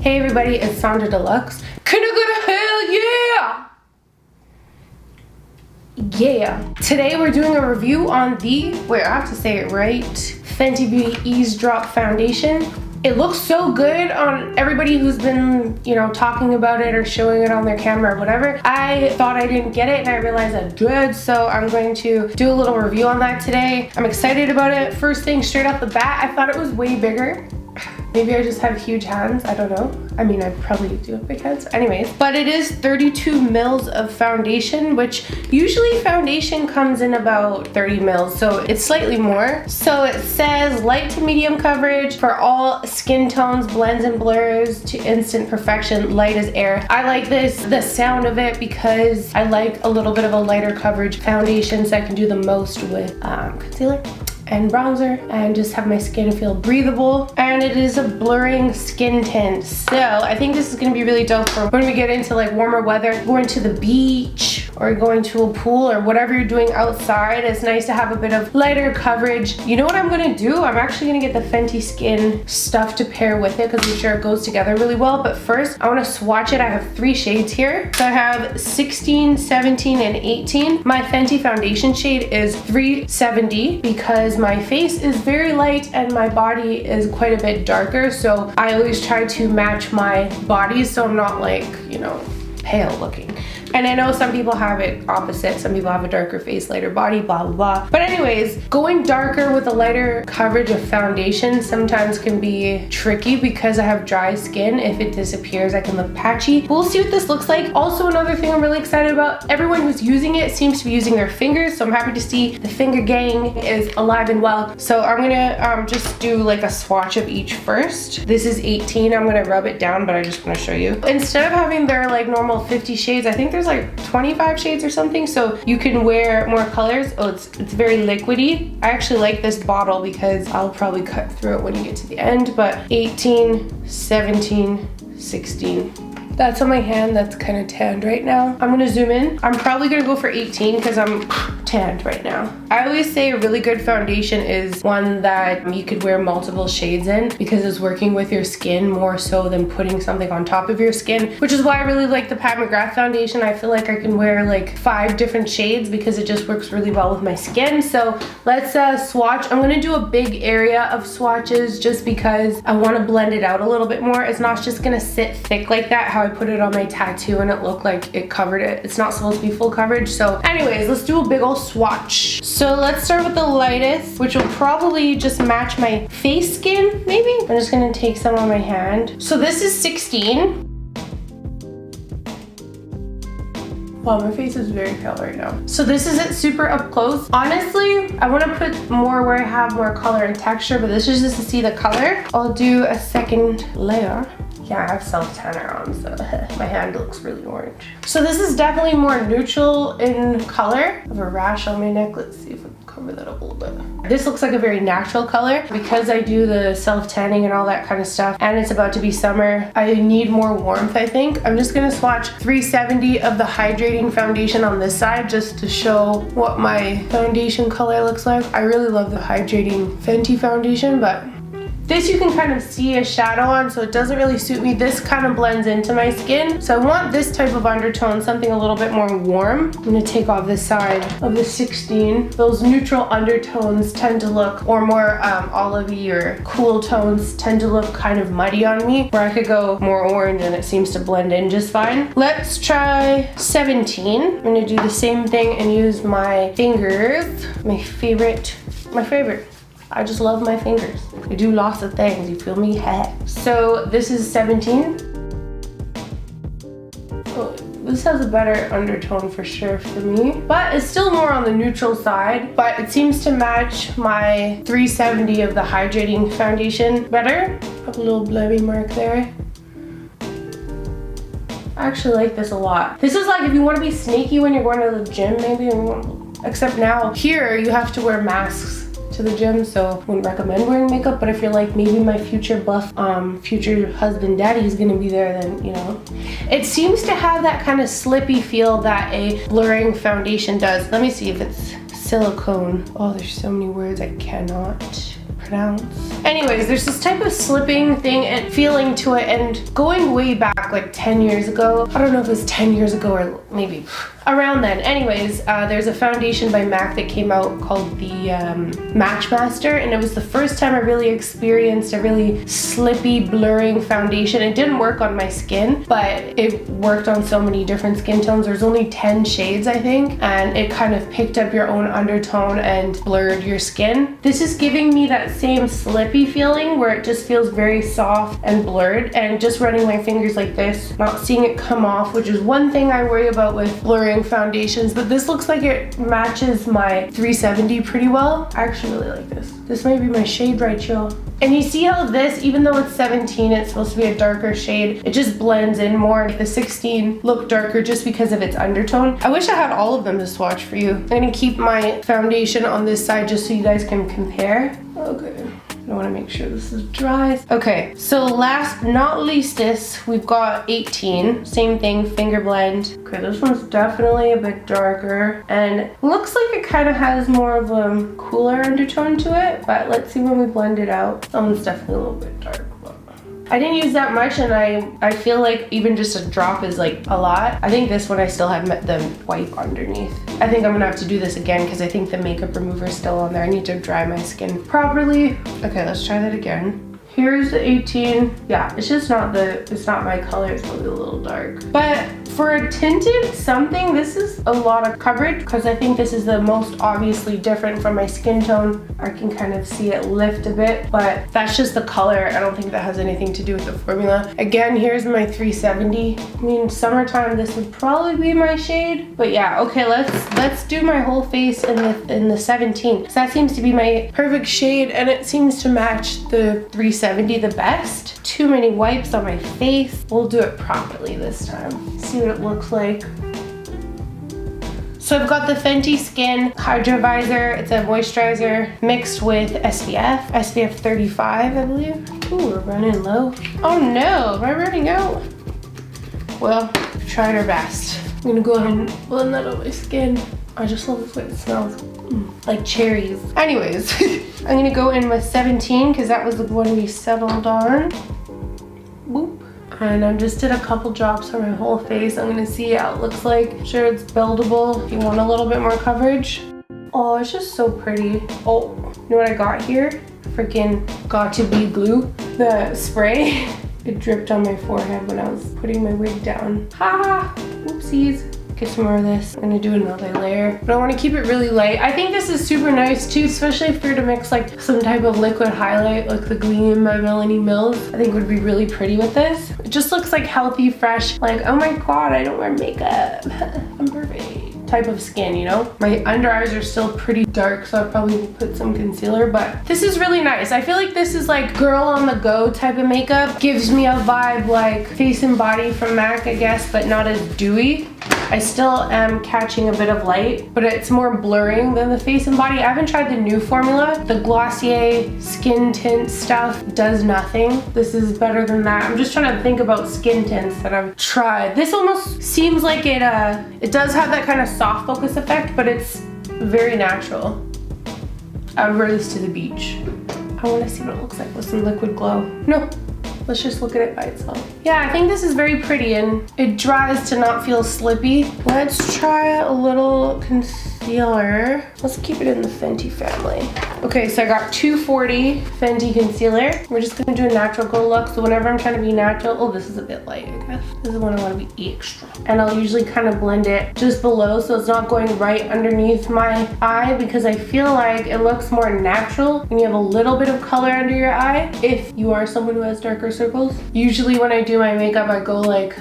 Hey everybody, it's Sonjdradeluxe. Can I get a hell yeah? Yeah. Today we're doing a review on the, wait, I have to say it right, Fenty Beauty Eaze Drop Foundation. It looks so good on everybody who's been, talking about it or showing it on their camera or whatever. I thought I didn't get it and I realized I did, so I'm going to do a little review on that today. I'm excited about it. First thing, straight off the bat, I thought it was way bigger. Maybe I just have huge hands, I don't know. I mean, I probably do have big hands. Anyways, but it is 32 mils of foundation, which usually foundation comes in about 30 mils, so it's slightly more. So it says light to medium coverage for all skin tones, blends and blurs to instant perfection, light as air. I like the sound of it, because I like a little bit of a lighter coverage foundation, so I can do the most with concealer and bronzer and just have my skin feel breathable. And it is a blurring skin tint, so I think this is gonna be really dope for when we get into like warmer weather, going to the beach or going to a pool or whatever you're doing outside. It's nice to have a bit of lighter coverage. You know what I'm gonna do? I'm actually gonna get the Fenty Skin stuff to pair with it, because I'm sure it goes together really well. But first, I wanna swatch it. I have 3 shades here. So I have 16, 17, and 18. My Fenty foundation shade is 370 because my face is very light and my body is quite a bit darker. So I always try to match my body so I'm not like, pale looking. And I know some people have it opposite. Some people have a darker face, lighter body, blah, blah, blah. But anyways, going darker with a lighter coverage of foundation sometimes can be tricky because I have dry skin. If it disappears, I can look patchy. We'll see what this looks like. Also, another thing I'm really excited about, everyone who's using it seems to be using their fingers. So I'm happy to see the finger gang is alive and well. So I'm gonna just do like a swatch of each first. This is 18. I'm gonna rub it down, but I just wanna show you. Instead of having their like normal 50 shades, I think there's like 25 shades or something, so you can wear more colors. Oh, it's very liquidy. I actually like this bottle because I'll probably cut through it when you get to the end. But 18, 17, 16. That's on my hand. That's kind of tanned right now. I'm gonna zoom in. I'm probably gonna go for 18 because I'm tanned right now. I always say a really good foundation is one that you could wear multiple shades in, because it's working with your skin more so than putting something on top of your skin, which is why I really like the Pat McGrath foundation. I feel like I can wear like 5 different shades because it just works really well with my skin. So let's swatch. I'm gonna do a big area of swatches just because I want to blend it out a little bit more. It's not just gonna sit thick like that, how I put it on my tattoo and it looked like it covered it. It's not supposed to be full coverage. So anyways, let's do a big old swatch. So let's start with the lightest, which will probably just match my face skin, maybe? I'm just gonna take some on my hand. So this is 16. Wow, my face is very pale right now. So this is it super up close. Honestly, I want to put more where I have more color and texture, but this is just to see the color. I'll do a second layer. Yeah, I have self-tanner on, so my hand looks really orange. So this is definitely more neutral in color. I have a rash on my neck. Let's see if I can cover that up a little bit. This looks like a very natural color. Because I do the self-tanning and all that kind of stuff, and it's about to be summer, I need more warmth, I think. I'm just gonna swatch 370 of the hydrating foundation on this side just to show what my foundation color looks like. I really love the hydrating Fenty foundation, but this you can kind of see a shadow on, so it doesn't really suit me. This kind of blends into my skin. So I want this type of undertone, something a little bit more warm. I'm gonna take off this side of the 16. Those neutral undertones tend to look, or more olivey or cool tones tend to look kind of muddy on me, where I could go more orange and it seems to blend in just fine. Let's try 17. I'm gonna do the same thing and use my fingers. My favorite. I just love my fingers. I do lots of things, you feel me? So this is 17. Oh, this has a better undertone for sure for me, but it's still more on the neutral side, but it seems to match my 370 of the hydrating foundation better. Have a little blebby mark there. I actually like this a lot. This is like if you want to be sneaky when you're going to the gym, maybe, except now here you have to wear masks to the gym, so wouldn't recommend wearing makeup. But if you're like, maybe my future buff future husband daddy is gonna be there, then it seems to have that kind of slippy feel that a blurring foundation does. Let me see if it's silicone. Oh, there's so many words I cannot an ounce. Anyways, there's this type of slipping thing and feeling to it, and going way back like 10 years ago, I don't know if it was 10 years ago or maybe around then. Anyways, there's a foundation by MAC that came out called the Matchmaster, and it was the first time I really experienced a really slippy, blurring foundation. It didn't work on my skin, but it worked on so many different skin tones. There's only 10 shades, I think, and it kind of picked up your own undertone and blurred your skin. This is giving me that same slippy feeling where it just feels very soft and blurred, and just running my fingers like this, not seeing it come off, which is one thing I worry about with blurring foundations, but this looks like it matches my 370 pretty well. I actually really like this. This might be my shade right, y'all. And you see how this, even though it's 17, it's supposed to be a darker shade, it just blends in more. The 16 look darker just because of its undertone. I wish I had all of them to swatch for you. I'm gonna keep my foundation on this side just so you guys can compare. Okay. I want to make sure this is dry. Okay, so last but not leastest, we've got 18. Same thing, finger blend. Okay, this one's definitely a bit darker, and looks like it kind of has more of a cooler undertone to it, but let's see when we blend it out. That one's definitely a little bit dark. I didn't use that much, and I feel like even just a drop is like a lot. I think this one I still have the wipe underneath. I think I'm gonna have to do this again because I think the makeup remover is still on there. I need to dry my skin properly. Okay, let's try that again. Here's the 18. Yeah, it's just not it's not my color. It's probably a little dark. But for a tinted something, this is a lot of coverage because I think this is the most obviously different from my skin tone. I can kind of see it lift a bit, but that's just the color. I don't think that has anything to do with the formula. Again, here's my 370. I mean, summertime, this would probably be my shade. But yeah, okay, let's do my whole face in the 17. So that seems to be my perfect shade, and it seems to match the 370 the best. Too many wipes on my face. We'll do it properly this time. See what it looks like. So I've got the Fenty Skin Hydro Visor. It's a moisturizer mixed with SPF 35, I believe. Ooh, we're running low. Oh no, am I running out? Well, we've tried our best. I'm gonna go ahead and blend that on my skin. I just love the way it smells. Like cherries. Anyways, I'm gonna go in with 17 because that was the one we settled on. Boop. And I just did a couple drops on my whole face. I'm gonna see how it looks like. Sure, it's buildable if you want a little bit more coverage. Oh, it's just so pretty. Oh, you know what I got here? Freaking Got To Be glue. The spray. It dripped on my forehead when I was putting my wig down. Ha! Oopsies. Get some more of this. I'm gonna do another layer, but I want to keep it really light. I think this is super nice too, especially if you're to mix like some type of liquid highlight like the Gleam by Melanie Mills. I think would be really pretty with this. It just looks like healthy, fresh, like, oh my god, I don't wear makeup. I'm perfect type of skin, you know? My under eyes are still pretty dark, so I'll probably put some concealer, but this is really nice. I feel like this is like girl on the go type of makeup. Gives me a vibe like Face and Body from MAC, I guess, but not as dewy. I still am catching a bit of light, but it's more blurring than the Face and Body. I haven't tried the new formula. The Glossier skin tint stuff does nothing. This is better than that. I'm just trying to think about skin tints that I've tried. This almost seems like it does have that kind of soft focus effect, but it's very natural. I would wear this to the beach. I want to see what it looks like with some liquid glow. No. Let's just look at it by itself. Yeah, I think this is very pretty and it dries to not feel slippy. Let's try a little concealer. Let's keep it in the Fenty family. Okay, so I got 240 Fenty concealer. We're just gonna do a natural glow look. So whenever I'm trying to be natural, oh, this is a bit light, I guess. This is when I wanna be extra. And I'll usually kind of blend it just below so it's not going right underneath my eye, because I feel like it looks more natural when you have a little bit of color under your eye, if you are someone who has darker circles. Usually when I do my makeup, I go like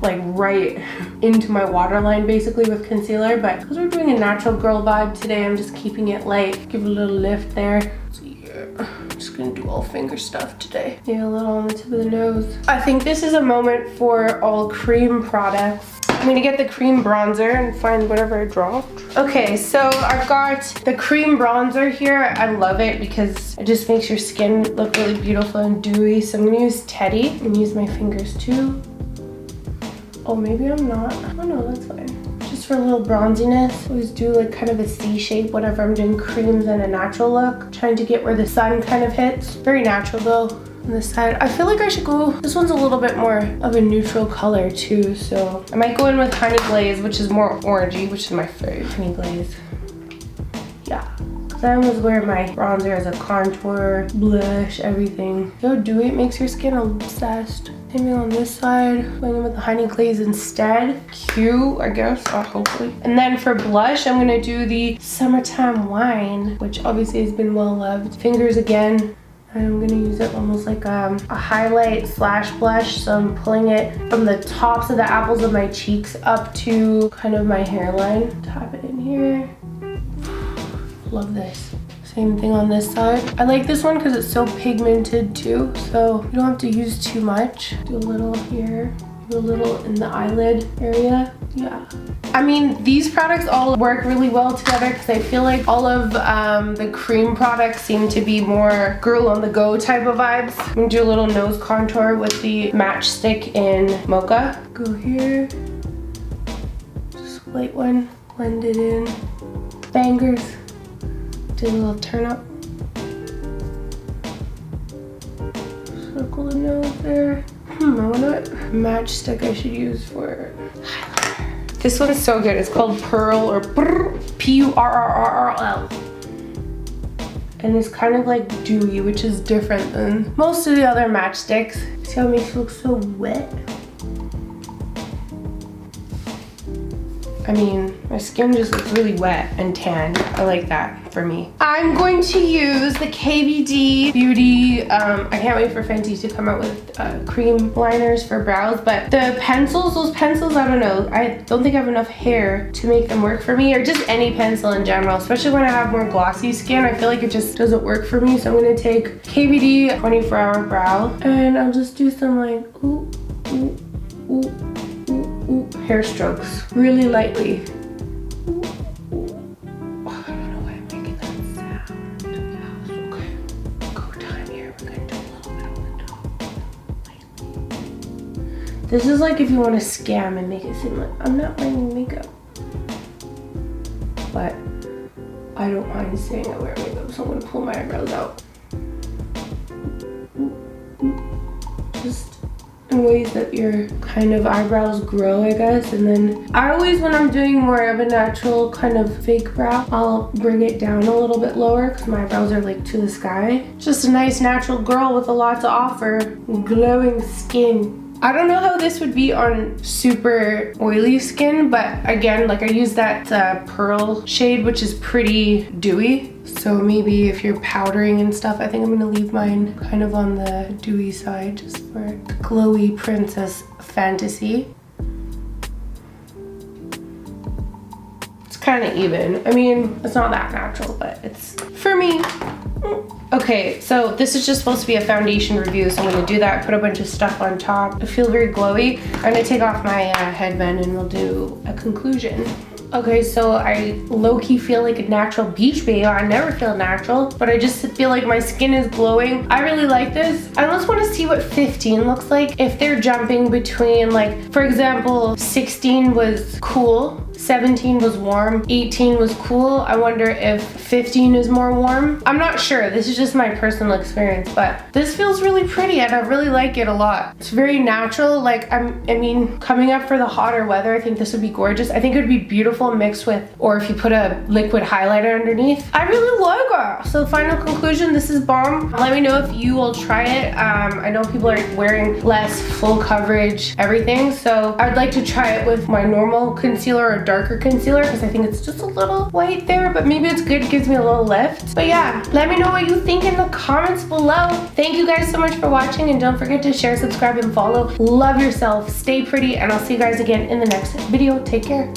right into my waterline basically with concealer, but because we're doing a natural girl vibe today, I'm just keeping it light. Give it a little lift there. So yeah, I'm just gonna do all finger stuff today. Maybe a little on the tip of the nose. I think this is a moment for all cream products. I'm gonna get the cream bronzer and find whatever I dropped. Okay, so I've got the cream bronzer here. I love it because it just makes your skin look really beautiful and dewy. So I'm gonna use Teddy and use my fingers too. Oh, maybe I'm not. Oh no, that's fine. Just just for a little bronziness. Always do like kind of a C shape whenever I'm doing creams and a natural look. Trying to get where the sun kind of hits. Very natural though on this side. I feel like I should go, this one's a little bit more of a neutral color too, so I might go in with Hunni Glaze, which is more orangey, which is my favorite, Hunni Glaze. Yeah. I always wear my bronzer as a contour, blush, everything. So dewy, it makes your skin obsessed. Same thing on this side, going in with the Hunni Glaze instead. Cute, I guess, hopefully. And then for blush, I'm gonna do the Summertime Wine, which obviously has been well loved. Fingers again. I'm gonna use it almost like a highlight slash blush. So I'm pulling it from the tops of the apples of my cheeks up to kind of my hairline. Tap it in here. Love this. Same thing on this side. I like this one because it's so pigmented too, so you don't have to use too much. Do a little here, do a little in the eyelid area. Yeah. I mean, these products all work really well together because I feel like all of the cream products seem to be more girl on the go type of vibes. I'm gonna do a little nose contour with the Matchstick in Mocha. Go here. Just light one, blend it in. Bangers. Do a little turn up. Circle the nose there. I wonder what matchstick I should use for highlighter. This one's so good. It's called Pearl or P-U-R-R-R-R-L. And it's kind of like dewy, which is different than most of the other matchsticks. See how it makes it look so wet? I mean, my skin just looks really wet and tanned. I like that for me. I'm going to use the KVD Beauty. I can't wait for Fenty to come out with cream liners for brows, but the pencils, those pencils, I don't know. I don't think I have enough hair to make them work for me, or just any pencil in general, especially when I have more glossy skin. I feel like it just doesn't work for me. So I'm gonna take KVD 24-hour brow, and I'll just do some like, ooh, ooh, ooh. Hair strokes really lightly. Ooh, ooh. Oh, I don't know why I'm making that sound. Okay, go time here. We're gonna do a little bit on the top. Lightly. This is like if you want to scam and make it seem like I'm not wearing makeup, but I don't mind saying I wear makeup, so I'm gonna pull my eyebrows out. Just in ways that your kind of eyebrows grow, I guess. And then I always, when I'm doing more of a natural kind of fake brow, I'll bring it down a little bit lower because my eyebrows are like to the sky. Just a nice natural girl with a lot to offer. Glowing skin. I don't know how this would be on super oily skin, but again, like I use that Pearl shade, which is pretty dewy. So maybe if you're powdering and stuff, I think I'm gonna leave mine kind of on the dewy side just for glowy princess fantasy. It's kind of even. I mean, it's not that natural, but it's for me. Okay, so this is just supposed to be a foundation review, so I'm gonna do that, put a bunch of stuff on top. I feel very glowy. I'm gonna take off my headband and we'll do a conclusion. Okay, so I low-key feel like a natural beach babe. I never feel natural, but I just feel like my skin is glowing. I really like this. I just want to see what 15 looks like. If they're jumping between, like, for example, 16 was cool, 17 was warm, 18 was cool. I wonder if 15 is more warm. I'm not sure. This is just my personal experience, but this feels really pretty and I really like it a lot. It's very natural. Like, I mean, coming up for the hotter weather, I think this would be gorgeous. I think it would be beautiful mixed with, or if you put a liquid highlighter underneath. I really like it. So final conclusion, this is bomb. Let me know if you will try it. I know people are wearing less full coverage everything, so I'd like to try it with my normal concealer or darker concealer because I think it's just a little white there, but maybe it's good, it gives me a little lift. But yeah, let me know what you think in the comments below. Thank you guys so much for watching, and don't forget to share, subscribe, and follow. Love yourself, stay pretty, and I'll see you guys again in the next video. Take care.